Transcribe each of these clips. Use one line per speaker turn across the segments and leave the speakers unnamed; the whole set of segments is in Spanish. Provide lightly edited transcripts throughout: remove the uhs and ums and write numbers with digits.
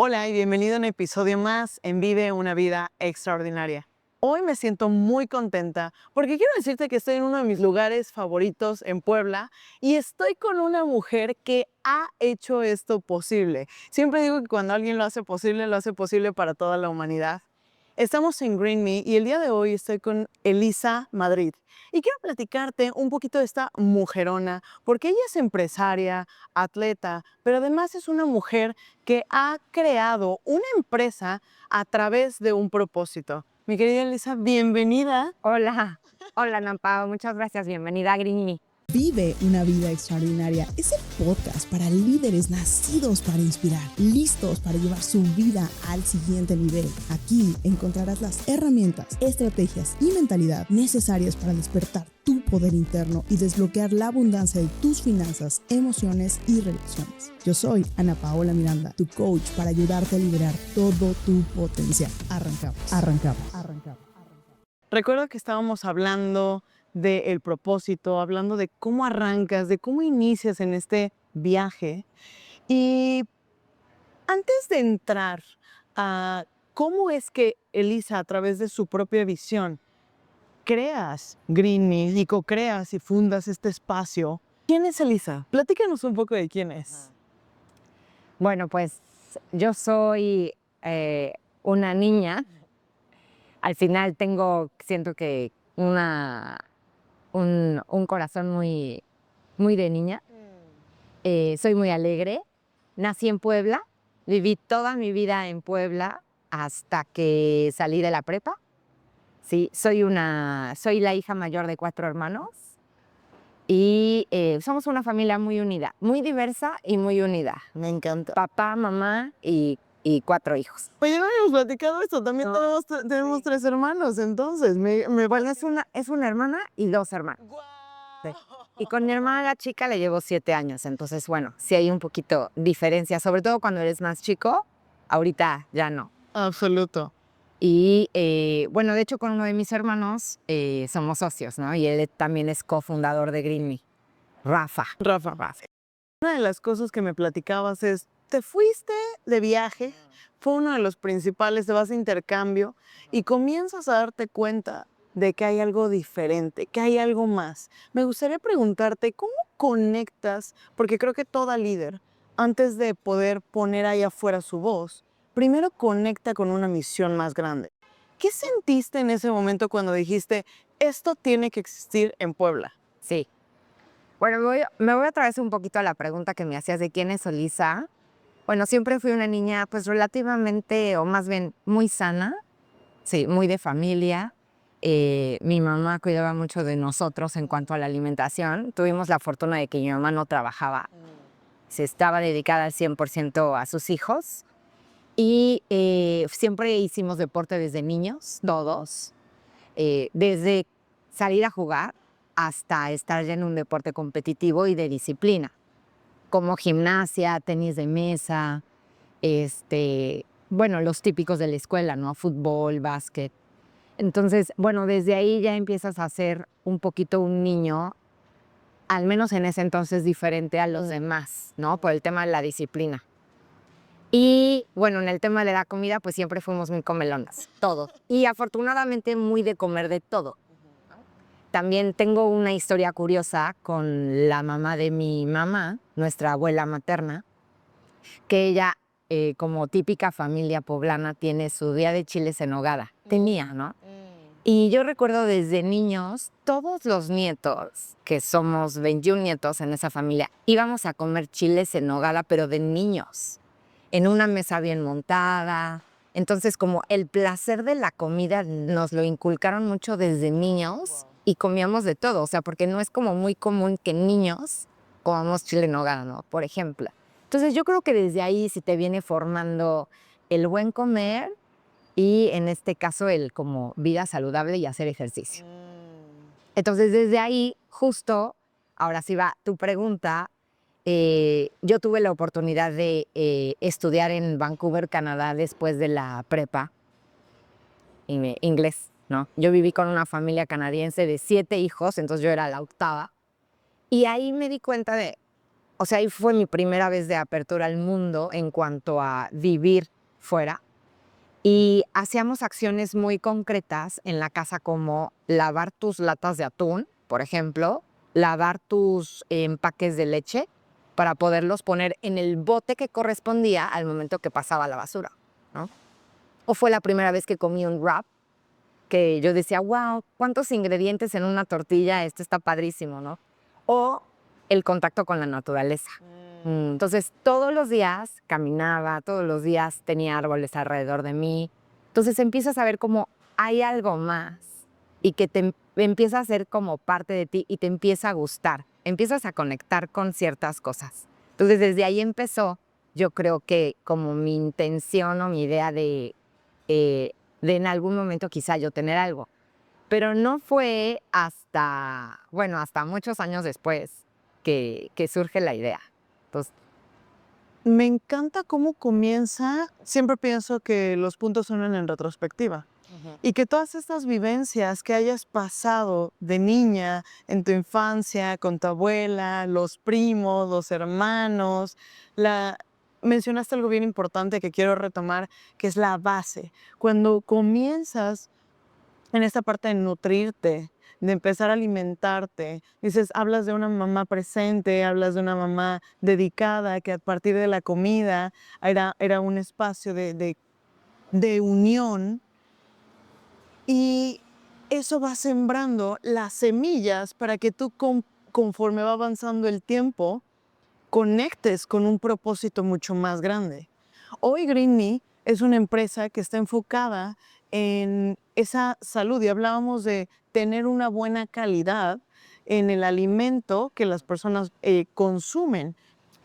Hola y bienvenido a un episodio más en Vive una vida extraordinaria. Hoy me siento muy contenta porque quiero decirte que estoy en uno de mis lugares favoritos en Puebla y estoy con una mujer que ha hecho esto posible. Siempre digo que cuando alguien lo hace posible para toda la humanidad. Estamos en Green Me y el día de hoy estoy con Elisa Madrid y quiero platicarte un poquito de esta mujerona porque ella es empresaria, atleta, pero además es una mujer que ha creado una empresa a través de un propósito. Mi querida Elisa, bienvenida.
Hola, hola Ana Pao, muchas gracias, bienvenida a Green Me.
Vive una vida extraordinaria es el podcast para líderes nacidos para inspirar, listos para llevar su vida al siguiente nivel. Aquí encontrarás las herramientas, estrategias y mentalidad necesarias para despertar tu poder interno y desbloquear la abundancia de tus finanzas, emociones y relaciones. Yo soy Ana Paola Miranda, tu coach para ayudarte a liberar todo tu potencial. Arrancamos.
Recuerdo que estábamos hablando del propósito, hablando de cómo arrancas, de cómo inicias en este viaje. Y antes de entrar a cómo es que Elisa, a través de su propia visión, creas Green Me y co-creas y fundas este espacio, ¿quién es Elisa? Platícanos un poco de quién es.
Bueno, pues yo soy una niña. Al final siento que un corazón muy de niña. Soy muy alegre. Nací en Puebla, viví toda mi vida en Puebla hasta que salí de la prepa. Sí, soy la hija mayor de 4 hermanos y somos una familia muy unida, muy diversa y muy unida.
Me encanta.
Papá, mamá y 4 hijos.
Oye, no habíamos platicado esto, también
No.
tenemos
Sí.
3 hermanos, entonces me
Bueno,
parece...
es una hermana y 2 hermanos.
¡Guau!
Sí. Y con mi hermana la chica le llevo 7 años, entonces bueno, sí hay un poquito diferencia, sobre todo cuando eres más chico, ahorita ya no.
Absoluto.
Y bueno, de hecho con uno de mis hermanos somos socios, ¿no? Y él también es cofundador de Green Me, Rafa.
Rafa, una de las cosas que me platicabas es, te fuiste de viaje, fue uno de los principales, te vas de intercambio y comienzas a darte cuenta de que hay algo diferente, que hay algo más. Me gustaría preguntarte, ¿cómo conectas? Porque creo que toda líder, antes de poder poner ahí afuera su voz, primero conecta con una misión más grande. ¿Qué sentiste en ese momento cuando dijiste, esto tiene que existir en Puebla?
Sí. Bueno, me voy otra vez un poquito a la pregunta que me hacías de quién es Elisa. Bueno, siempre fui una niña pues relativamente, o más bien muy sana, sí, muy de familia. Mi mamá cuidaba mucho de nosotros en cuanto a la alimentación. Tuvimos la fortuna de que mi mamá no trabajaba, se estaba dedicada al 100% a sus hijos. Y siempre hicimos deporte desde niños, todos, desde salir a jugar hasta estar ya en un deporte competitivo y de disciplina, como gimnasia, tenis de mesa, bueno, los típicos de la escuela, ¿no? Fútbol, básquet. Entonces, bueno, desde ahí ya empiezas a ser un poquito un niño, al menos en ese entonces diferente a los demás, ¿no? Por el tema de la disciplina. Y bueno, en el tema de la comida, pues siempre fuimos muy comelonas, todos. Y afortunadamente muy de comer de todo. También tengo una historia curiosa con la mamá de mi mamá, nuestra abuela materna, que ella, como típica familia poblana, tiene su día de chiles en nogada. Tenía, ¿no? Y yo recuerdo desde niños, todos los nietos, que somos 21 nietos en esa familia, íbamos a comer chiles en nogada, pero de niños, en una mesa bien montada. Entonces, como el placer de la comida nos lo inculcaron mucho desde niños y comíamos de todo, o sea, porque no es como muy común que niños comamos chile en nogada, ¿no? Por ejemplo. Entonces, yo creo que desde ahí se te viene formando el buen comer y en este caso el como vida saludable y hacer ejercicio. Entonces desde ahí, justo, ahora sí va tu pregunta, yo tuve la oportunidad de estudiar en Vancouver, Canadá, después de la prepa, inglés, ¿no? Yo viví con una familia canadiense de 7 hijos, entonces yo era la octava, y ahí me di cuenta de o sea, ahí fue mi primera vez de apertura al mundo en cuanto a vivir fuera. Y hacíamos acciones muy concretas en la casa como lavar tus latas de atún, por ejemplo, lavar tus empaques de leche para poderlos poner en el bote que correspondía al momento que pasaba la basura, ¿no? O fue la primera vez que comí un wrap que yo decía, wow, cuántos ingredientes en una tortilla, esto está padrísimo, ¿no? O el contacto con la naturaleza. Entonces, todos los días caminaba, todos los días tenía árboles alrededor de mí. Entonces, empiezas a ver como hay algo más y que te empieza a ser como parte de ti y te empieza a gustar. Empiezas a conectar con ciertas cosas. Entonces, desde ahí empezó, yo creo que como mi intención o mi idea de en algún momento quizá yo tener algo. Pero no fue hasta, bueno, hasta muchos años después que surge la idea. Entonces,
Me encanta cómo comienza. Siempre pienso que los puntos suenan en retrospectiva. Y que todas estas vivencias que hayas pasado de niña, en tu infancia, con tu abuela, los primos, los hermanos, mencionaste algo bien importante que quiero retomar, que es la base. Cuando comienzas en esta parte de nutrirte, de empezar a alimentarte, dices, hablas de una mamá presente, hablas de una mamá dedicada, que a partir de la comida era un espacio de unión. Y eso va sembrando las semillas para que tú, conforme va avanzando el tiempo, conectes con un propósito mucho más grande. Hoy Green Me es una empresa que está enfocada en esa salud y hablábamos de tener una buena calidad en el alimento que las personas consumen.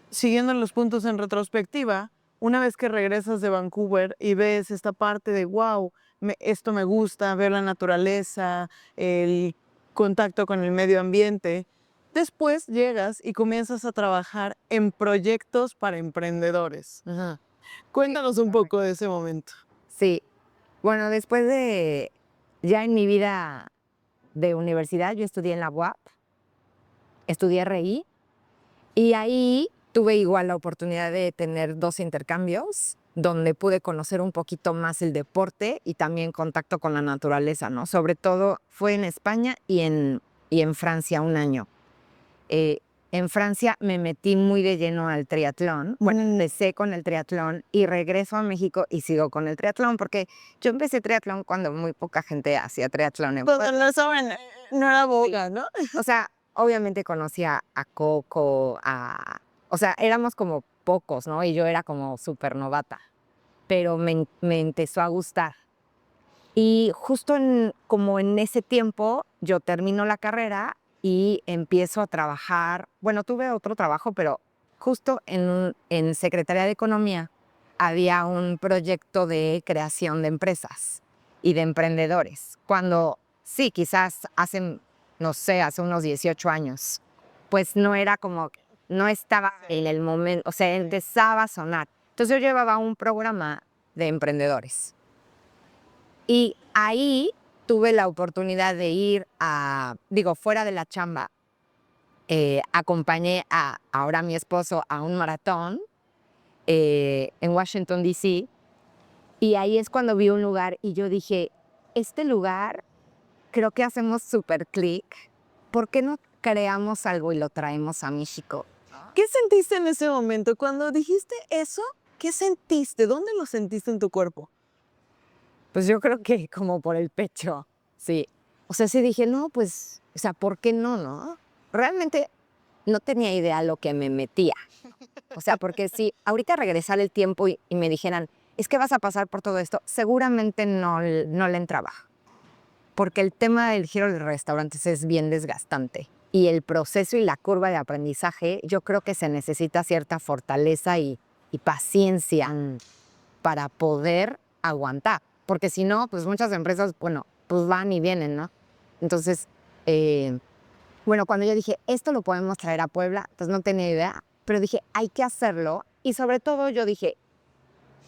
Siguiendo los puntos en retrospectiva, una vez que regresas de Vancouver y ves esta parte de, wow, esto me gusta, ver la naturaleza, el contacto con el medio ambiente, después llegas y comienzas a trabajar en proyectos para emprendedores.
ajá.
Cuéntanos un poco de ese momento.
Sí, bueno, después de, ya en mi vida de universidad, yo estudié en la UAP, estudié RI, y ahí tuve igual la oportunidad de tener 2 intercambios, donde pude conocer un poquito más el deporte y también contacto con la naturaleza, ¿no? Sobre todo fue en España y en Francia 1 año. En Francia me metí muy de lleno al triatlón. Bueno, empecé con el triatlón y regreso a México y sigo con el triatlón, porque yo empecé triatlón cuando muy poca gente hacía triatlón en Puebla.
No saben, no era boga, ¿no?
O sea, obviamente conocía a Coco, o sea, éramos como pocos, ¿no? Y yo era como súper novata, pero me empezó a gustar. Y justo como en ese tiempo, yo termino la carrera y empiezo a trabajar. Bueno, tuve otro trabajo, pero justo en Secretaría de Economía había un proyecto de creación de empresas y de emprendedores. Cuando, sí, quizás hace, no sé, hace unos 18 años, pues no era como, no estaba en el momento, o sea, empezaba a sonar. Entonces yo llevaba un programa de emprendedores. Y ahí tuve la oportunidad de ir fuera de la chamba, acompañé a ahora mi esposo a un maratón en Washington, D.C. Y ahí es cuando vi un lugar y yo dije, este lugar creo que hacemos súper clic. ¿Por qué no creamos algo y lo traemos a México?
¿Qué sentiste en ese momento? Cuando dijiste eso, ¿qué sentiste? ¿Dónde lo sentiste en tu cuerpo?
Pues yo creo que como por el pecho, sí. O sea, sí dije, no, pues, o sea, ¿por qué no, no? Realmente no tenía idea lo que me metía. O sea, porque si ahorita regresara el tiempo y me dijeran, es que vas a pasar por todo esto, seguramente no le entraba. Porque el tema del giro de restaurantes es bien desgastante. Y el proceso y la curva de aprendizaje, yo creo que se necesita cierta fortaleza y paciencia para poder aguantar. Porque si no, pues muchas empresas, bueno, pues van y vienen, ¿no? Entonces, bueno, cuando yo dije, esto lo podemos traer a Puebla, pues no tenía idea, pero dije, hay que hacerlo. Y sobre todo yo dije,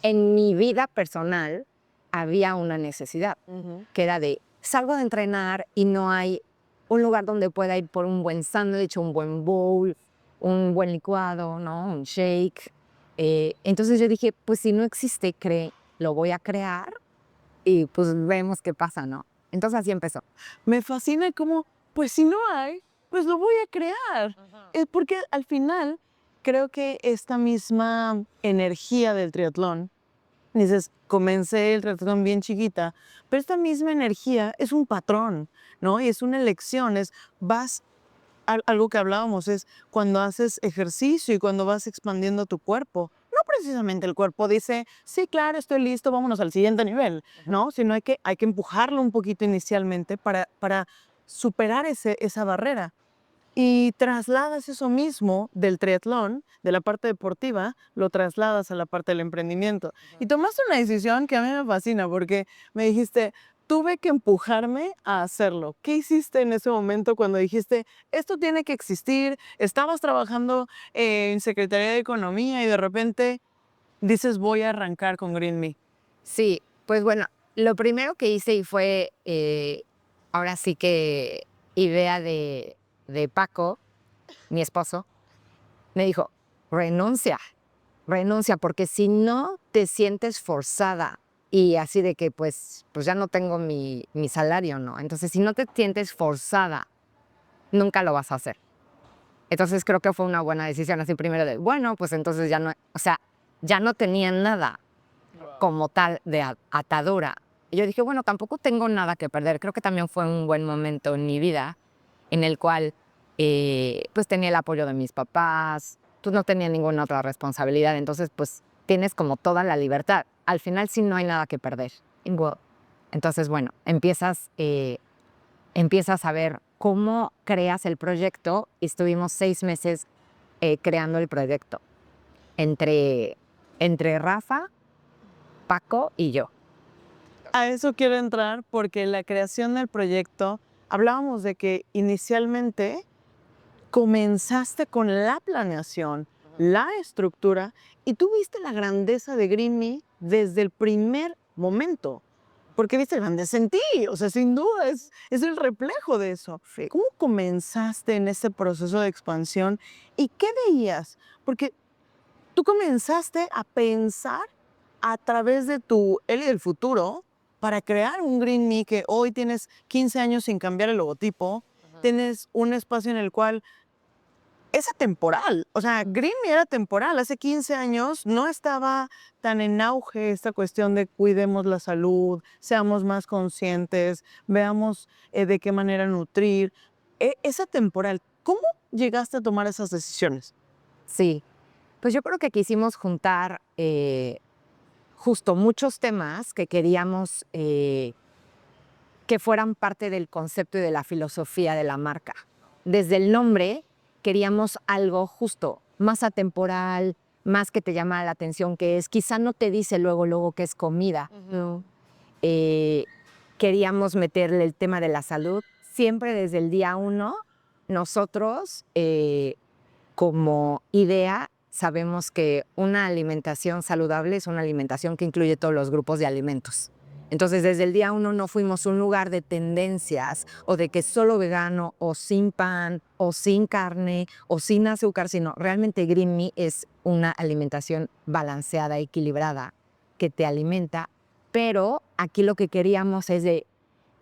en mi vida personal había una necesidad, que era de, salgo de entrenar y no hay un lugar donde pueda ir por un buen sándwich, un buen bowl, un buen licuado, ¿no? Un shake. Entonces yo dije, pues si no existe, lo voy a crear y pues vemos qué pasa, ¿no? Entonces así empezó.
Me fascina cómo, pues si no hay, pues lo voy a crear. Porque al final creo que esta misma energía del triatlón, dices, comencé el triatlón bien chiquita, pero esta misma energía es un patrón, ¿no? Y es una elección, algo que hablábamos es cuando haces ejercicio y cuando vas expandiendo tu cuerpo. No precisamente el cuerpo dice, sí, claro, estoy listo, vámonos al siguiente nivel, ¿no? Sino hay que empujarlo un poquito inicialmente para superar esa barrera. Y trasladas eso mismo del triatlón, de la parte deportiva, lo trasladas a la parte del emprendimiento. Y tomaste una decisión que a mí me fascina porque me dijiste, tuve que empujarme a hacerlo. ¿Qué hiciste en ese momento cuando dijiste, esto tiene que existir? Estabas trabajando en Secretaría de Economía y de repente dices, voy a arrancar con Green Me.
Sí, pues bueno, lo primero que hice y fue, ahora sí que idea de Paco, mi esposo, me dijo, renuncia, renuncia, porque si no te sientes forzada y así de que pues ya no tengo mi salario, ¿no? Entonces, si no te sientes forzada, nunca lo vas a hacer. Entonces, creo que fue una buena decisión, así primero de, bueno, pues entonces ya no, o sea, ya no tenía nada como tal de atadura. Y yo dije, bueno, tampoco tengo nada que perder. Creo que también fue un buen momento en mi vida en el cual pues tenía el apoyo de mis papás, tú no tenías ninguna otra responsabilidad, entonces pues tienes como toda la libertad. Al final sí no hay nada que perder. Entonces, bueno, empiezas a ver cómo creas el proyecto y estuvimos 6 meses creando el proyecto entre Rafa, Paco y yo.
A eso quiero entrar porque la creación del proyecto, hablábamos de que inicialmente comenzaste con la planeación, la estructura y tú viste la grandeza de Green Me desde el primer momento. Porque viste grandeza en ti, o sea, sin duda es el reflejo de eso.
Sí.
¿Cómo comenzaste en ese proceso de expansión y qué veías? Porque tú comenzaste a pensar a través de tu Eli del futuro para crear un Green Me que hoy tienes 15 años sin cambiar el logotipo, tienes un espacio en el cual es atemporal. O sea, Green Me era temporal. Hace 15 años no estaba tan en auge esta cuestión de cuidemos la salud, seamos más conscientes, veamos de qué manera nutrir. Es atemporal. ¿Cómo llegaste a tomar esas decisiones?
Sí, pues yo creo que quisimos juntar justo muchos temas que queríamos que fueran parte del concepto y de la filosofía de la marca. Desde el nombre queríamos algo justo, más atemporal, más que te llama la atención, que es, quizá no te dice luego que es comida. Eh, Queríamos meterle el tema de la salud. Siempre desde el día 1, nosotros como idea sabemos que una alimentación saludable es una alimentación que incluye todos los grupos de alimentos. Entonces, desde el día 1 no fuimos un lugar de tendencias o de que solo vegano o sin pan o sin carne o sin azúcar, sino realmente Green Me es una alimentación balanceada, equilibrada, que te alimenta. Pero aquí lo que queríamos es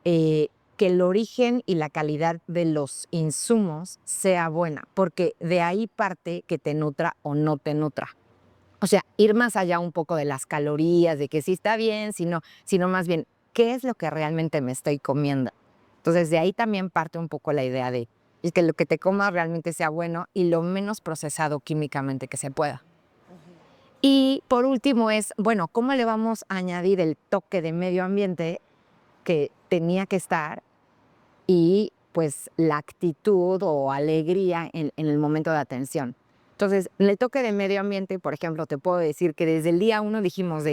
que el origen y la calidad de los insumos sea buena, porque de ahí parte que te nutra o no te nutra. O sea, ir más allá un poco de las calorías, de que sí está bien, sino más bien, ¿qué es lo que realmente me estoy comiendo? Entonces, de ahí también parte un poco la idea de que lo que te comas realmente sea bueno y lo menos procesado químicamente que se pueda. Y por último es, bueno, ¿cómo le vamos a añadir el toque de medio ambiente que tenía que estar y pues la actitud o alegría en el momento de atención? Entonces, en el toque de medio ambiente, por ejemplo, te puedo decir que desde el día 1 dijimos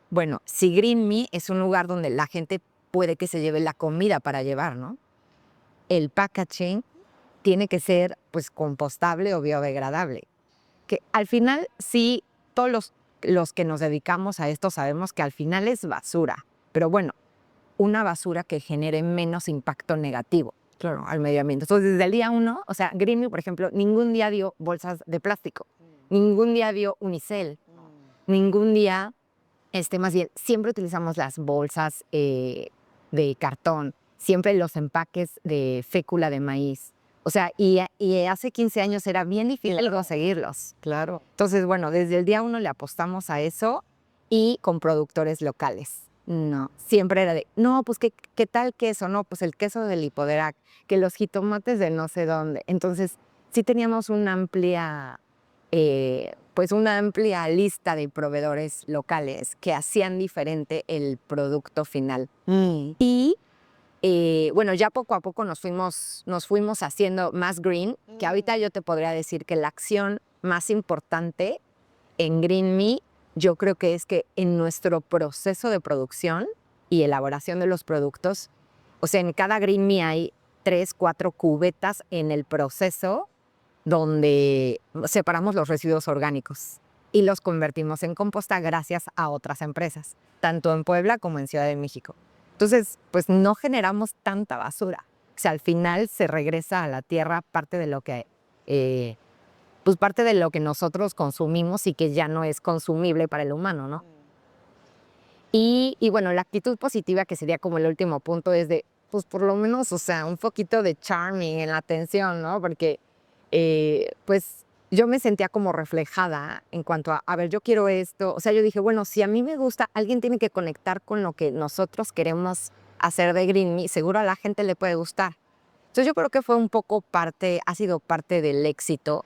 bueno, si Green Me es un lugar donde la gente puede que se lleve la comida para llevar, ¿no? El packaging tiene que ser pues compostable o biodegradable. Que al final sí, todos los que nos dedicamos a esto sabemos que al final es basura, pero bueno, una basura que genere menos impacto negativo. claro, al medio ambiente. Entonces, desde el día 1, o sea, Green Me, por ejemplo, ningún día dio bolsas de plástico, ningún día dio unicel, ningún día, más bien, siempre utilizamos las bolsas de cartón, siempre los empaques de fécula de maíz. O sea, y hace 15 años era bien difícil conseguirlos.
Claro.
Entonces, bueno, desde el día 1 le apostamos a eso y con productores locales. No, siempre era de, no, pues, ¿qué tal queso? No, pues el queso del Hipoderac, que los jitomates de no sé dónde. Entonces, sí teníamos una amplia lista de proveedores locales que hacían diferente el producto final. Y bueno, ya poco a poco nos fuimos haciendo más green, que ahorita yo te podría decir que la acción más importante en Green Me, yo creo que es que en nuestro proceso de producción y elaboración de los productos, o sea, en cada Green Me hay 3, 4 cubetas en el proceso donde separamos los residuos orgánicos y los convertimos en composta gracias a otras empresas, tanto en Puebla como en Ciudad de México. Entonces, pues no generamos tanta basura. O sea, al final se regresa a la tierra parte de lo que nosotros consumimos y que ya no es consumible para el humano, ¿no? Y bueno, la actitud positiva, que sería como el último punto, es de, pues por lo menos, o sea, un poquito de charming en la atención, ¿no? Porque, pues, yo me sentía como reflejada en cuanto a ver, yo quiero esto. O sea, yo dije, bueno, si a mí me gusta, alguien tiene que conectar con lo que nosotros queremos hacer de Green Me, seguro a la gente le puede gustar. Entonces yo creo que fue un poco ha sido parte del éxito,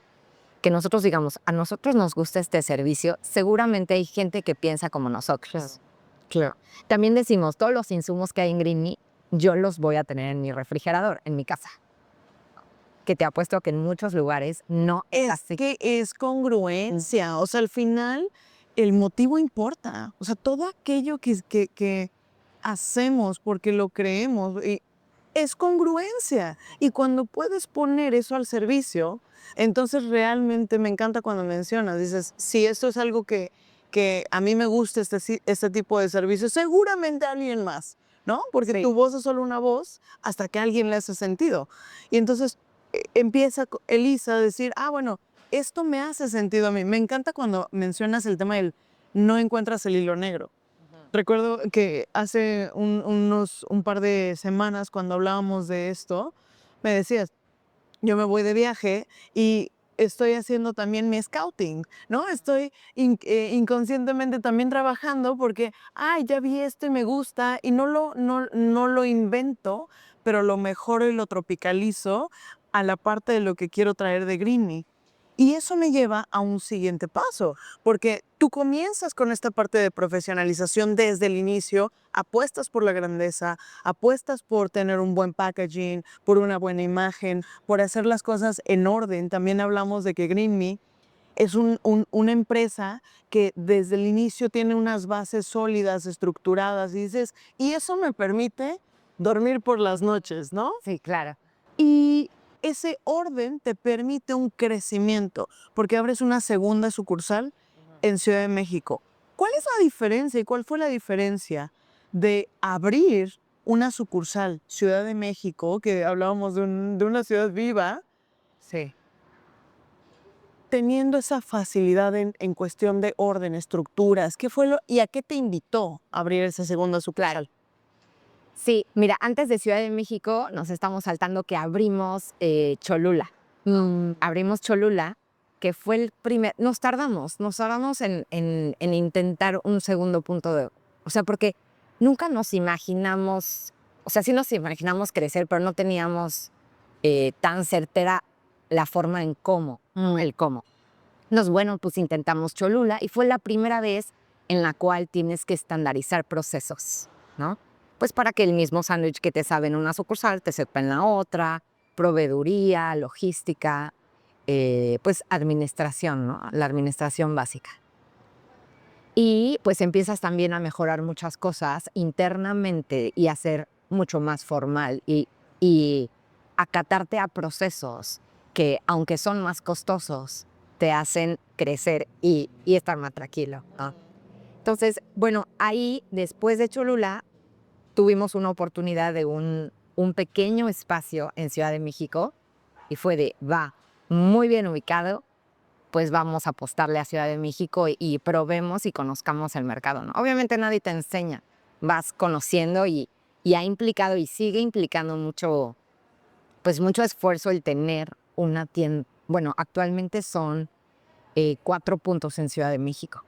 que nosotros digamos, a nosotros nos gusta este servicio, seguramente hay gente que piensa como nosotros. Claro. También decimos, todos los insumos que hay en Green Me, yo los voy a tener en mi refrigerador, en mi casa. Que te apuesto que en muchos lugares no es así.
Que es congruencia. O sea, al final el motivo importa. O sea, todo aquello que hacemos porque lo creemos es congruencia. Y cuando puedes poner eso al servicio, entonces realmente me encanta cuando mencionas, dices, si esto es algo que a mí me gusta este tipo de servicio, seguramente a alguien más, ¿no? Porque
Sí.
tu voz es solo una voz hasta que a alguien le hace sentido. Y entonces empieza Elisa a decir, bueno, esto me hace sentido a mí. Me encanta cuando mencionas el tema del no encuentras el hilo negro. Recuerdo que hace un par de semanas cuando hablábamos de esto, me decías, yo me voy de viaje y estoy haciendo también mi scouting, ¿no? Estoy inconscientemente también trabajando porque, ya vi esto y me gusta y no lo invento, pero lo mejoro y lo tropicalizo a la parte de lo que quiero traer de Green Me. Y eso me lleva a un siguiente paso, porque tú comienzas con esta parte de profesionalización desde el inicio, apuestas por la grandeza, apuestas por tener un buen packaging, por una buena imagen, por hacer las cosas en orden. También hablamos de que Green Me es una empresa que desde el inicio tiene unas bases sólidas, estructuradas, y dices, y eso me permite dormir por las noches, ¿no?
Sí, claro.
Y ese orden te permite un crecimiento, porque abres una segunda sucursal en Ciudad de México. ¿Cuál es la diferencia y cuál fue la diferencia de abrir una sucursal Ciudad de México, que hablábamos de una ciudad viva,
Sí.
teniendo esa facilidad en cuestión de orden, estructuras? ¿Qué fue y a qué te invitó a abrir esa segunda sucursal?
Sí, mira, antes de Ciudad de México nos estamos saltando que abrimos Cholula. Abrimos Cholula, que fue el primer. Nos tardamos en intentar un segundo punto de. O sea, porque nunca nos imaginamos. O sea, sí nos imaginamos crecer, pero no teníamos tan certera la forma en cómo, el cómo. Bueno, pues intentamos Cholula y fue la primera vez en la cual tienes que estandarizar procesos, ¿no? Pues para que el mismo sándwich que te sabe en una sucursal te sepa en la otra, proveeduría, logística, pues administración, ¿no? La administración básica. Y pues empiezas también a mejorar muchas cosas internamente y a ser mucho más formal y acatarte a procesos que, aunque son más costosos, te hacen crecer y estar más tranquilo, ¿no? Entonces, bueno, ahí, después de Cholula, tuvimos una oportunidad de un un pequeño espacio en Ciudad de México y fue de, va, muy bien ubicado, pues vamos a apostarle a Ciudad de México y probemos y conozcamos el mercado, ¿no? Obviamente nadie te enseña, vas conociendo y ha implicado y sigue implicando mucho, pues mucho esfuerzo el tener una tienda. Bueno, actualmente son 4 puntos en Ciudad de México.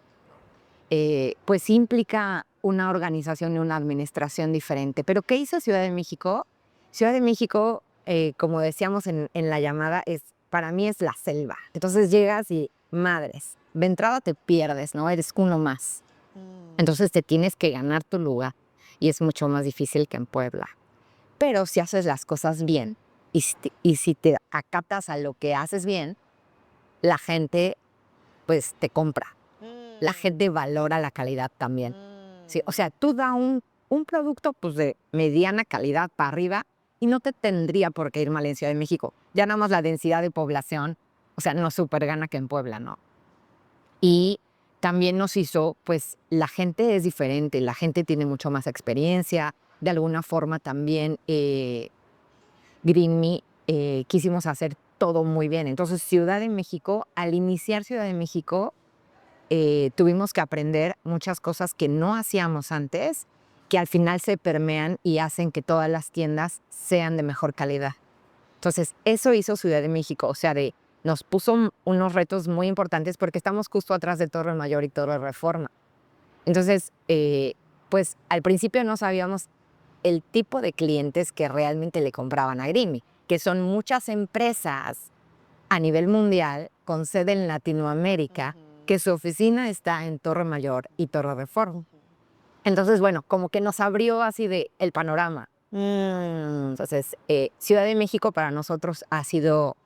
Pues sí implica una organización y una administración diferente. Pero ¿qué hizo Ciudad de México? Ciudad de México, como decíamos en la llamada, para mí es la selva. Entonces llegas y, madres, de entrada te pierdes, ¿no? Eres uno más. Entonces te tienes que ganar tu lugar y es mucho más difícil que en Puebla. Pero si haces las cosas bien y si te acatas a lo que haces bien, la gente pues te compra. La gente valora la calidad también. Sí, o sea, tú da un producto pues de mediana calidad para arriba y no te tendría por qué ir mal en Ciudad de México. Ya nada más la densidad de población, o sea, no súper gana que en Puebla, ¿no? Y también nos hizo, pues la gente es diferente, la gente tiene mucho más experiencia. De alguna forma también Green Me quisimos hacer todo muy bien. Entonces Ciudad de México, al iniciar Ciudad de México, tuvimos que aprender muchas cosas que no hacíamos antes, que al final se permean y hacen que todas las tiendas sean de mejor calidad. Entonces, eso hizo Ciudad de México, o sea, nos puso unos retos muy importantes porque estamos justo atrás de Torre Mayor y Torre Reforma. Entonces, pues al principio no sabíamos el tipo de clientes que realmente le compraban a Green Me, que son muchas empresas a nivel mundial con sede en Latinoamérica, que su oficina está en Torre Mayor y Torre Reforma. Entonces, bueno, como que nos abrió así de el panorama. Entonces, Ciudad de México para nosotros ha sido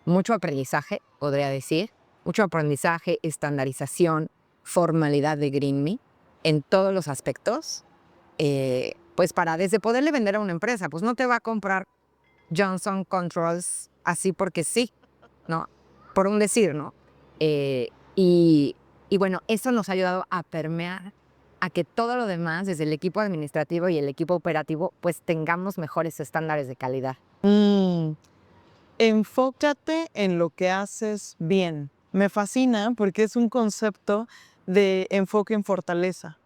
mucho aprendizaje, podría decir. Mucho aprendizaje, estandarización, formalidad de Green Me en todos los aspectos. Pues para desde poderle vender a una empresa, pues no te va a comprar Johnson Controls así porque sí, ¿no? Por un decir, ¿no? Y bueno, eso nos ha ayudado a permear a que todo lo demás, desde el equipo administrativo y el equipo operativo, pues tengamos mejores estándares de calidad.
Enfócate en lo que haces bien. Me fascina porque es un concepto de enfoque en fortaleza,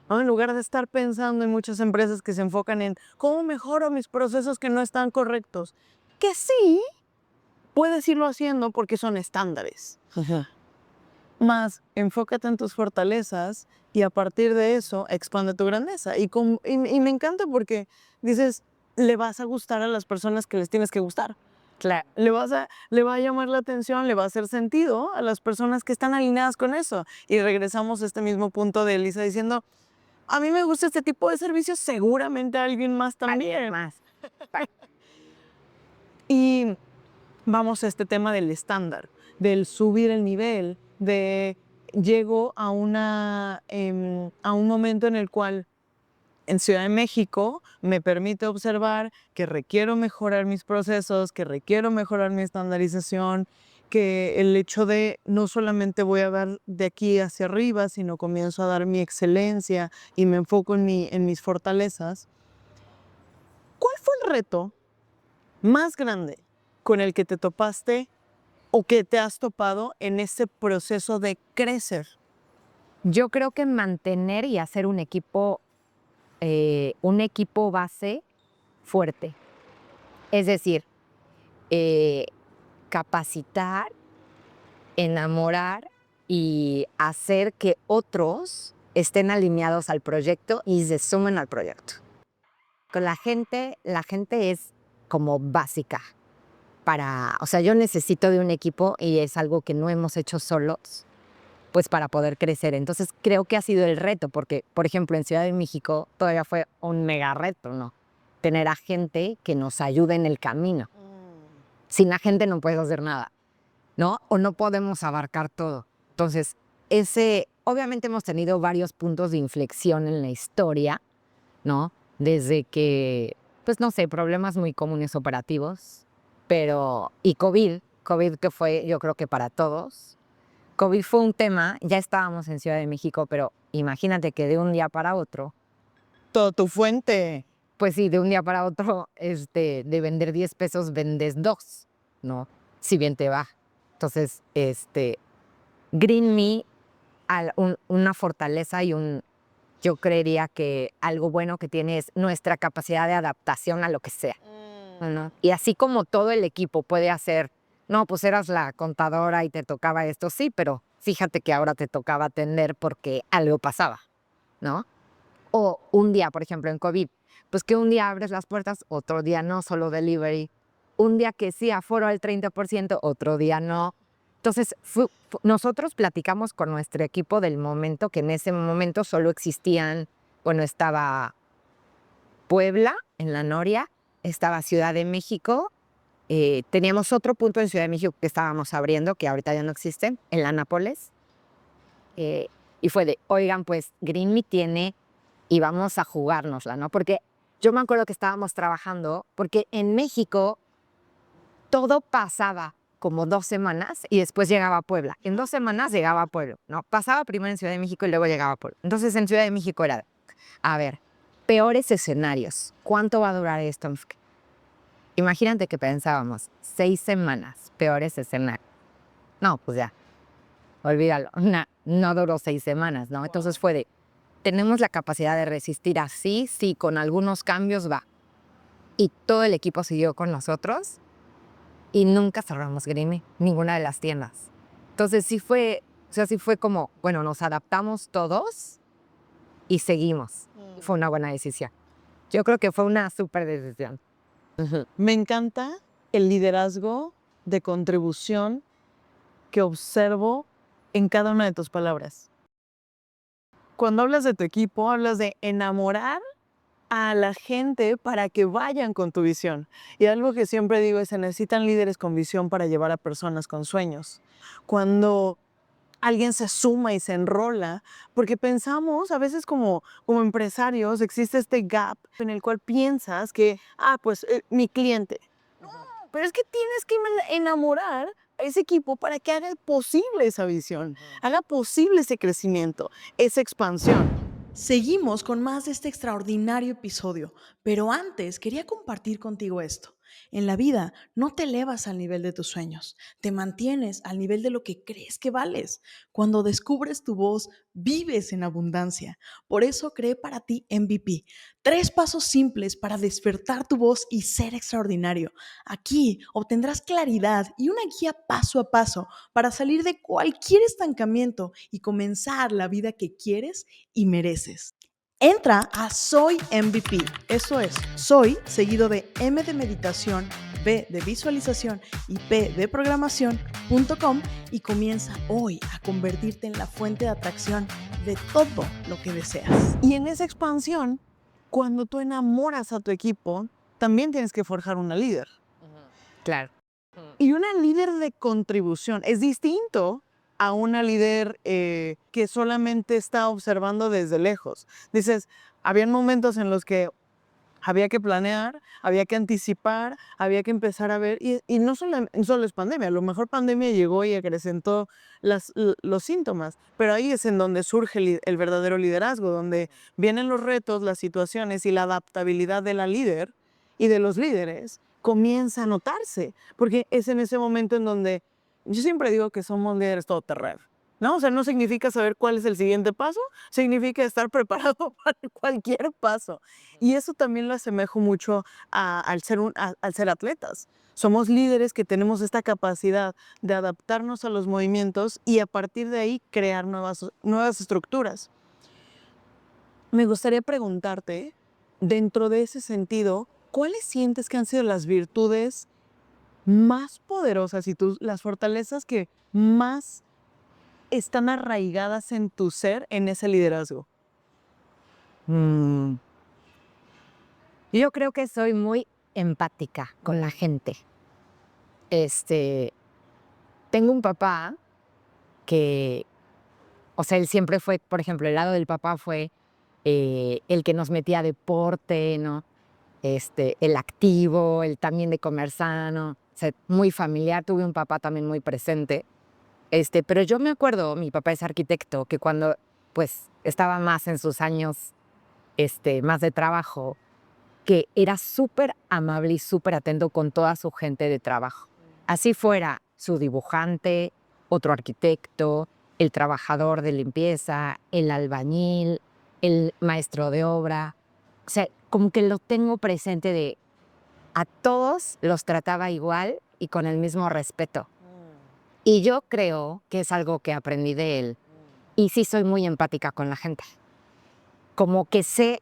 ¿no? En lugar de estar pensando en muchas empresas que se enfocan en cómo mejoro mis procesos que no están correctos, que sí, puedes irlo haciendo porque son estándares. Más enfócate en tus fortalezas y a partir de eso expande tu grandeza. Y me encanta porque dices, le vas a gustar a las personas que les tienes que gustar.
Claro.
Le va a llamar la atención, le va a hacer sentido a las personas que están alineadas con eso. Y regresamos a este mismo punto de Elisa diciendo, a mí me gusta este tipo de servicios, seguramente a alguien más también.
Más.
Y vamos a este tema del estándar, del subir el nivel, de llego a un momento en el cual en Ciudad de México me permite observar que requiero mejorar mis procesos, que requiero mejorar mi estandarización, que el hecho de no solamente voy a ver de aquí hacia arriba, sino comienzo a dar mi excelencia y me enfoco en mis fortalezas. ¿Cuál fue el reto más grande con el que te topaste o que te has topado en este proceso de crecer?
Yo creo que mantener y hacer un equipo base fuerte. Es decir, capacitar, enamorar y hacer que otros estén alineados al proyecto y se sumen al proyecto. Con la gente es como básica o sea, yo necesito de un equipo y es algo que no hemos hecho solos, pues para poder crecer. Entonces creo que ha sido el reto, porque, por ejemplo, en Ciudad de México todavía fue un mega reto, ¿no? Tener a gente que nos ayude en el camino. Sin la gente no puedes hacer nada, ¿no? O no podemos abarcar todo. Entonces, obviamente hemos tenido varios puntos de inflexión en la historia, ¿no? Desde que, pues no sé, problemas muy comunes operativos, y COVID que fue, yo creo que para todos. COVID fue un tema, ya estábamos en Ciudad de México, pero imagínate que de un día para otro.
Todo tu fuente.
pues sí, de un día para otro, de vender 10 pesos, vendes 2, ¿no? Si bien te va. Entonces, Green Me, una fortaleza y yo creería que algo bueno que tiene es nuestra capacidad de adaptación a lo que sea, ¿no? Y así como todo el equipo puede hacer, no, pues eras la contadora y te tocaba esto, sí, pero fíjate que ahora te tocaba atender porque algo pasaba, ¿no? O un día, por ejemplo, en COVID, pues que un día abres las puertas, otro día no, solo delivery. Un día que sí, aforo al 30%, otro día no. Entonces, nosotros platicamos con nuestro equipo del momento que en ese momento solo existían, bueno, estaba Puebla, en la Noria, estaba Ciudad de México, teníamos otro punto en Ciudad de México que estábamos abriendo, que ahorita ya no existen, en la Nápoles. Y fue de, oigan, pues Green Me tiene y vamos a jugárnosla, ¿no? Porque yo me acuerdo que estábamos trabajando, porque en México todo pasaba como 2 semanas y después llegaba a Puebla. En 2 semanas llegaba a Puebla, ¿no? Pasaba primero en Ciudad de México y luego llegaba a Puebla. Entonces en Ciudad de México era, a ver, peores escenarios. ¿Cuánto va a durar esto? Imagínate que pensábamos, 6 semanas, peores escenarios. No, pues ya, olvídalo. No duró 6 semanas, ¿no? Entonces fue de, tenemos la capacidad de resistir así, sí, con algunos cambios va. Y todo el equipo siguió con nosotros y nunca cerramos Green Me, ninguna de las tiendas. Entonces sí fue como, bueno, nos adaptamos todos y seguimos. Fue una buena decisión. Yo creo que fue una súper decisión.
Me encanta el liderazgo de contribución que observo en cada una de tus palabras. Cuando hablas de tu equipo, hablas de enamorar a la gente para que vayan con tu visión. Y algo que siempre digo es, se necesitan líderes con visión para llevar a personas con sueños. Cuando alguien se suma y se enrola, porque pensamos, a veces como empresarios, existe este gap en el cual piensas que, pues mi cliente. No, pero es que tienes que enamorar a ese equipo para que haga posible esa visión, haga posible ese crecimiento, esa expansión.
Seguimos con más de este extraordinario episodio, pero antes quería compartir contigo esto. En la vida no te elevas al nivel de tus sueños, te mantienes al nivel de lo que crees que vales. Cuando descubres tu voz, vives en abundancia. Por eso creé para ti MVP. 3 pasos simples para despertar tu voz y ser extraordinario. Aquí obtendrás claridad y una guía paso a paso para salir de cualquier estancamiento y comenzar la vida que quieres y mereces. Entra a Soy MVP, eso es, soy seguido de M de meditación, V de visualización y P de programación.com y comienza hoy a convertirte en la fuente de atracción de todo lo que deseas.
Y en esa expansión, cuando tú enamoras a tu equipo, también tienes que forjar una líder.
Claro.
Y una líder de contribución es distinto a una líder que solamente está observando desde lejos. Dices, habían momentos en los que había que planear, había que anticipar, había que empezar a ver, y no solo es pandemia, a lo mejor pandemia llegó y acrecentó los síntomas, pero ahí es en donde surge el verdadero liderazgo, donde vienen los retos, las situaciones y la adaptabilidad de la líder y de los líderes comienza a notarse, porque es en ese momento en donde yo siempre digo que somos líderes todoterreno, ¿no? O sea, no significa saber cuál es el siguiente paso, significa estar preparado para cualquier paso. Y eso también lo asemejo mucho al ser atletas. Somos líderes que tenemos esta capacidad de adaptarnos a los movimientos y a partir de ahí crear nuevas estructuras. Me gustaría preguntarte, dentro de ese sentido, ¿cuáles sientes que han sido las virtudes más poderosas y las fortalezas que más están arraigadas en tu ser en ese liderazgo?
Yo creo que soy muy empática con la gente. Tengo un papá que, o sea, él siempre fue, por ejemplo, el lado del papá fue el que nos metía a deporte, ¿no? El activo, el también de comer sano, o sea, muy familiar. Tuve un papá también muy presente. Pero yo me acuerdo, mi papá es arquitecto, que cuando pues estaba más en sus años más de trabajo, que era súper amable y súper atento con toda su gente de trabajo. Así fuera su dibujante, otro arquitecto, el trabajador de limpieza, el albañil, el maestro de obra. O sea, como que lo tengo presente de a todos los trataba igual y con el mismo respeto. Y yo creo que es algo que aprendí de él. Y sí soy muy empática con la gente. Como que sé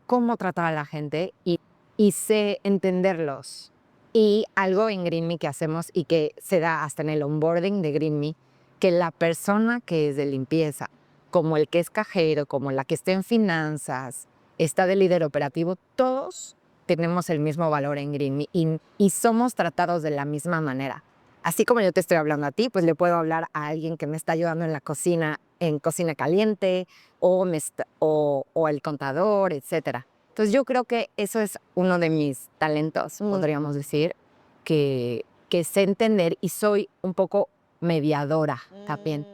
cómo tratar a la gente y sé entenderlos. Y algo en GreenMe que hacemos y que se da hasta en el onboarding de GreenMe, que la persona que es de limpieza, como el que es cajero, como la que está en finanzas, está de líder operativo, todos tenemos el mismo valor en GreenMe y somos tratados de la misma manera. Así como yo te estoy hablando a ti, pues le puedo hablar a alguien que me está ayudando en la cocina, en cocina caliente, o el contador, etcétera. Entonces yo creo que eso es uno de mis talentos, podríamos decir, que sé entender y soy un poco mediadora también.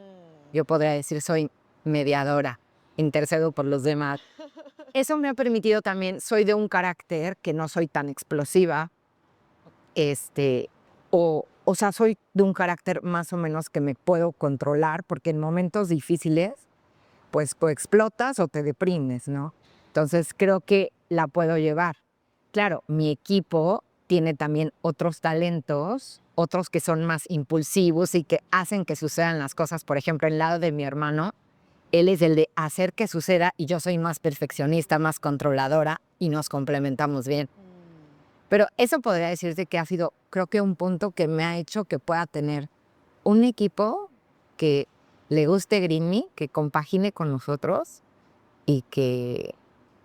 Yo podría decir soy mediadora, intercedo por los demás. Eso me ha permitido también, soy de un carácter que no soy tan explosiva, o sea, soy de un carácter más o menos que me puedo controlar, porque en momentos difíciles, pues o explotas o te deprimes, ¿no? Entonces creo que la puedo llevar. Claro, mi equipo tiene también otros talentos, otros que son más impulsivos y que hacen que sucedan las cosas. Por ejemplo, el lado de mi hermano, él es el de hacer que suceda y yo soy más perfeccionista, más controladora y nos complementamos bien. Pero eso podría decirse que ha sido, creo que un punto que me ha hecho que pueda tener un equipo que le guste GreenMe, que compagine con nosotros y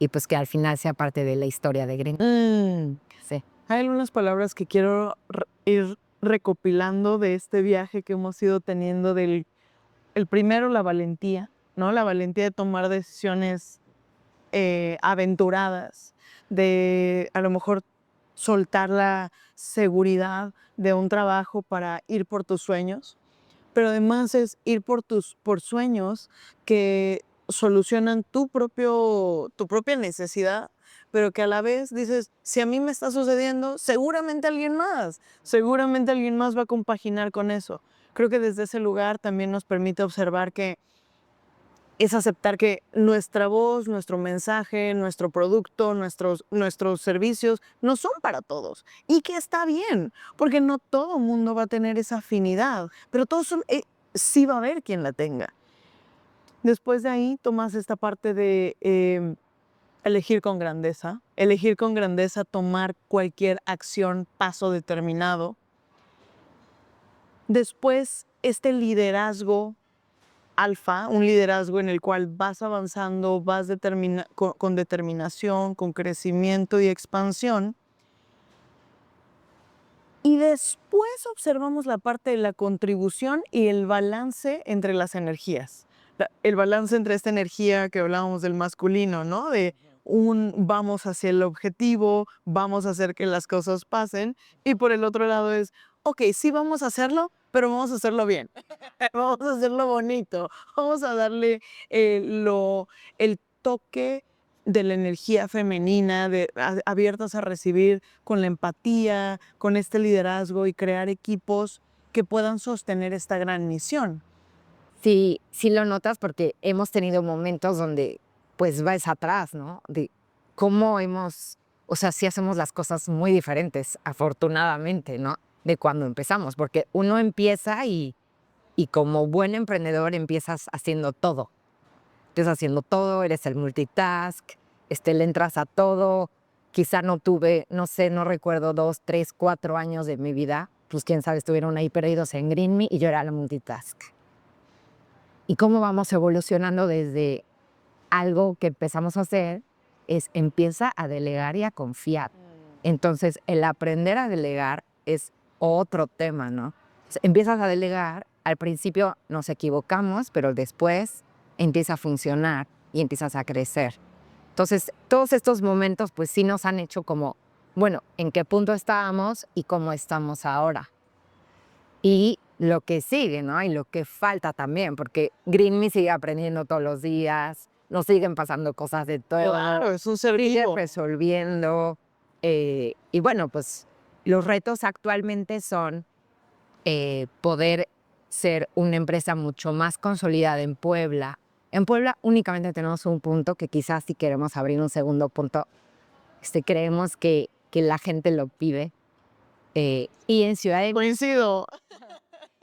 pues que al final sea parte de la historia de GreenMe. Sí.
Hay algunas palabras que quiero ir recopilando de este viaje que hemos ido teniendo el primero, la valentía, ¿no? La valentía de tomar decisiones aventuradas, de a lo mejor soltar la seguridad de un trabajo para ir por tus sueños, pero además es ir por sueños que solucionan tu propia necesidad, pero que a la vez dices, si a mí me está sucediendo, seguramente alguien más va a compaginar con eso. Creo que desde ese lugar también nos permite observar que es aceptar que nuestra voz, nuestro mensaje, nuestro producto, nuestros servicios no son para todos y que está bien, porque no todo mundo va a tener esa afinidad, pero sí va a haber quien la tenga. Después de ahí tomas esta parte de elegir con grandeza, tomar cualquier acción, paso determinado. Después, este liderazgo alfa, un liderazgo en el cual vas avanzando, vas con determinación, con crecimiento y expansión. Y después observamos la parte de la contribución y el balance entre las energías. El balance entre esta energía que hablábamos del masculino, ¿no? De vamos hacia el objetivo, vamos a hacer que las cosas pasen. Y por el otro lado es, ok, sí vamos a hacerlo, pero vamos a hacerlo bien. Vamos a hacerlo bonito. Vamos a darle el toque de la energía femenina, abiertas a recibir con la empatía, con este liderazgo y crear equipos que puedan sostener esta gran misión.
Sí, sí lo notas porque hemos tenido momentos donde pues vas atrás, ¿no? De cómo o sea, sí hacemos las cosas muy diferentes, afortunadamente, ¿no? De cuando empezamos, porque uno empieza y como buen emprendedor empiezas haciendo todo. Empiezas haciendo todo, eres el multitask, le entras a todo. Quizá no tuve, no sé, no recuerdo 2, 3, 4 años de mi vida, pues quién sabe, estuvieron ahí perdidos en GreenMe y yo era la multitask. Y cómo vamos evolucionando desde algo que empezamos a hacer es empieza a delegar y a confiar. Entonces, el aprender a delegar es otro tema, ¿no? Empiezas a delegar, al principio nos equivocamos, pero después empieza a funcionar y empiezas a crecer. Entonces, todos estos momentos, pues sí nos han hecho como, bueno, en qué punto estábamos y cómo estamos ahora. Y lo que sigue, ¿no? Y lo que falta también, porque GreenMe sigue aprendiendo todos los días, nos siguen pasando cosas de todo.
Claro, es un ser
Sigue
vivo.
resolviendo. Y bueno, pues los retos actualmente son poder ser una empresa mucho más consolidada en Puebla. En Puebla únicamente tenemos un punto que quizás si queremos abrir un segundo punto, creemos que la gente lo pide. Y en
Coincido.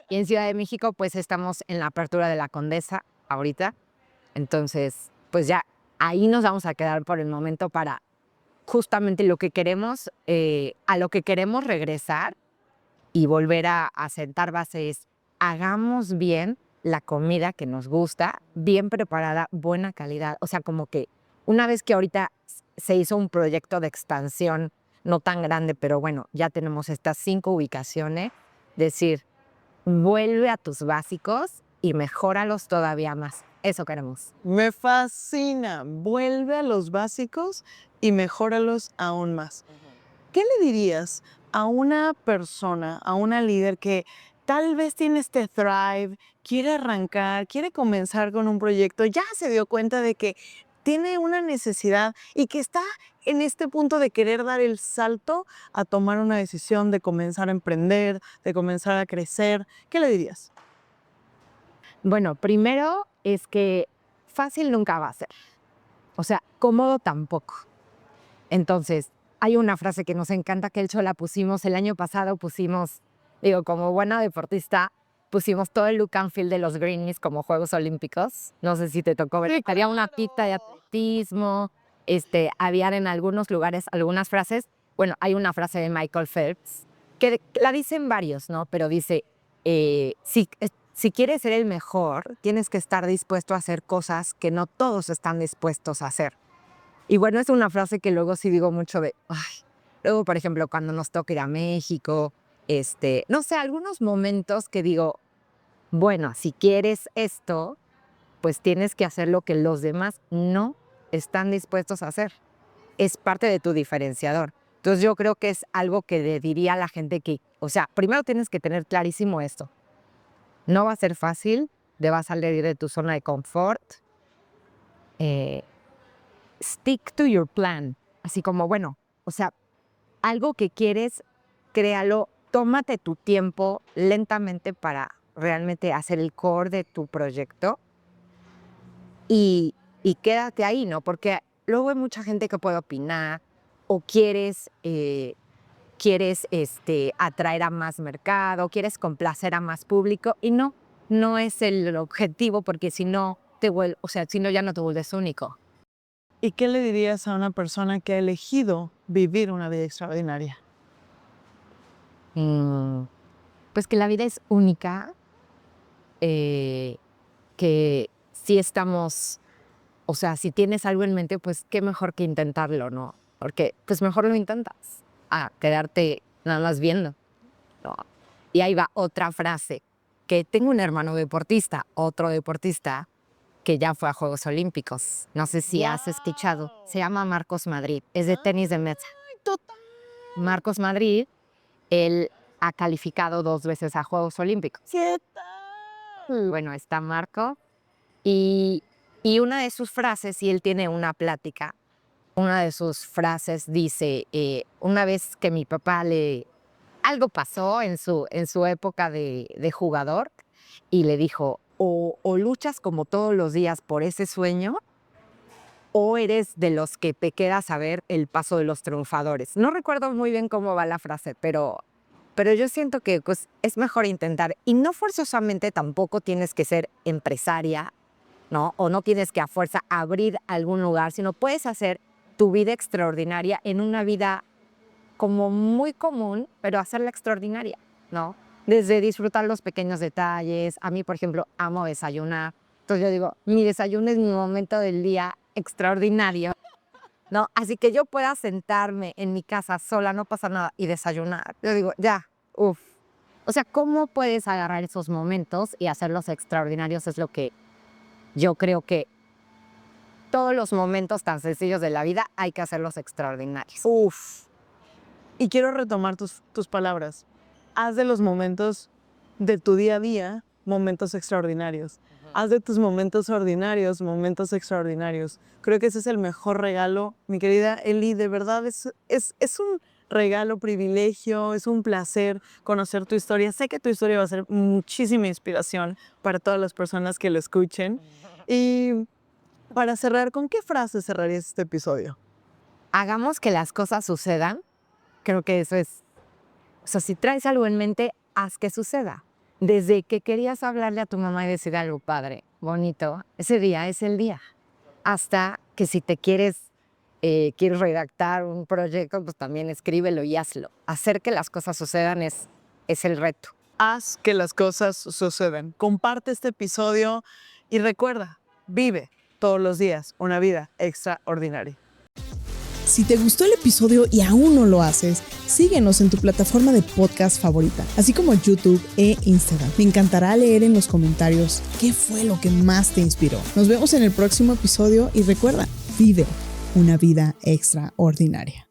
Ciudad de México, pues estamos en la apertura de la Condesa ahorita. Entonces, pues ya ahí nos vamos a quedar por el momento para justamente lo que queremos, a lo que queremos regresar y volver a sentar bases. Hagamos bien la comida que nos gusta, bien preparada, buena calidad. O sea, como que una vez que ahorita se hizo un proyecto de expansión, no tan grande, pero bueno, ya tenemos estas 5 ubicaciones, decir, vuelve a tus básicos y mejóralos todavía más. Eso queremos.
Me fascina. Vuelve a los básicos y mejóralos aún más. ¿Qué le dirías a una persona, a una líder que tal vez tiene este Thrive, quiere arrancar, quiere comenzar con un proyecto, ya se dio cuenta de que tiene una necesidad y que está en este punto de querer dar el salto a tomar una decisión, de comenzar a emprender, de comenzar a crecer? ¿Qué le dirías?
Bueno, primero es que fácil nunca va a ser. O sea, cómodo tampoco. Entonces, hay una frase que nos encanta, que de hecho la pusimos el año pasado, como buena deportista, pusimos todo el look and feel de los Greenies como Juegos Olímpicos. No sé si te tocó ver.
Sí,
Había una
claro.
pista de atletismo, había en algunos lugares algunas frases. Bueno, hay una frase de Michael Phelps, que la dicen varios, ¿no? Pero dice, si quieres ser el mejor, tienes que estar dispuesto a hacer cosas que no todos están dispuestos a hacer. Y bueno, es una frase que luego sí digo mucho de, ay, luego, por ejemplo, cuando nos toca ir a México, no sé, algunos momentos que digo, bueno, si quieres esto, pues tienes que hacer lo que los demás no están dispuestos a hacer. Es parte de tu diferenciador. Entonces yo creo que es algo que le diría a la gente que, o sea, primero tienes que tener clarísimo esto. No va a ser fácil, te vas a salir de tu zona de confort. Stick to your plan. Así como, bueno, o sea, algo que quieres, créalo, tómate tu tiempo lentamente para realmente hacer el core de tu proyecto y quédate ahí, ¿no? Porque luego hay mucha gente que puede opinar o quieres atraer a más mercado, quieres complacer a más público y no es el objetivo porque si no, si no ya no te vuelves único.
¿Y qué le dirías a una persona que ha elegido vivir una vida extraordinaria?
Pues que la vida es única, que si estamos, o sea, si tienes algo en mente, pues qué mejor que intentarlo, ¿no? Porque pues mejor lo intentas a quedarte nada más viendo, ¿no? Y ahí va otra frase, que tengo un hermano deportista, otro deportista, que ya fue a Juegos Olímpicos. No sé si has escuchado. Se llama Marcos Madrid. Es de tenis de mesa.
¡Ay, total!
Marcos Madrid, él ha calificado 2 veces a Juegos Olímpicos.
¿Qué tal?
Bueno, está Marco. Y una de sus frases, y él tiene una plática, una de sus frases dice, una vez que mi papá algo pasó en su época de jugador y le dijo, o luchas como todos los días por ese sueño o eres de los que te quedas a ver el paso de los triunfadores. No recuerdo muy bien cómo va la frase, pero yo siento que pues, es mejor intentar. Y no forzosamente tampoco tienes que ser empresaria, ¿no? O no tienes que a fuerza abrir algún lugar, sino puedes hacer tu vida extraordinaria en una vida como muy común, pero hacerla extraordinaria, ¿no? Desde disfrutar los pequeños detalles. A mí, por ejemplo, amo desayunar. Entonces yo digo, mi desayuno es mi momento del día extraordinario, ¿no? Así que yo pueda sentarme en mi casa sola, no pasa nada, y desayunar. Yo digo, ya, uff. O sea, ¿cómo puedes agarrar esos momentos y hacerlos extraordinarios? Es lo que yo creo que todos los momentos tan sencillos de la vida hay que hacerlos extraordinarios.
Uf. Y quiero retomar tus palabras. Haz de los momentos de tu día a día momentos extraordinarios. Haz de tus momentos ordinarios momentos extraordinarios. Creo que ese es el mejor regalo, mi querida Eli. De verdad es un regalo, privilegio, es un placer conocer tu historia. Sé que tu historia va a ser muchísima inspiración para todas las personas que lo escuchen. Y para cerrar, ¿con qué frase cerrarías este episodio?
Hagamos que las cosas sucedan. Creo que eso es, o sea, si traes algo en mente, haz que suceda. Desde que querías hablarle a tu mamá y decir algo padre, bonito, ese día es el día. Hasta que si te quieres redactar un proyecto, pues también escríbelo y hazlo. Hacer que las cosas sucedan es el reto.
Haz que las cosas sucedan. Comparte este episodio y recuerda, vive todos los días una vida extraordinaria.
Si te gustó el episodio y aún no lo haces, síguenos en tu plataforma de podcast favorita, así como YouTube e Instagram. Me encantará leer en los comentarios qué fue lo que más te inspiró. Nos vemos en el próximo episodio y recuerda, vive una vida extraordinaria.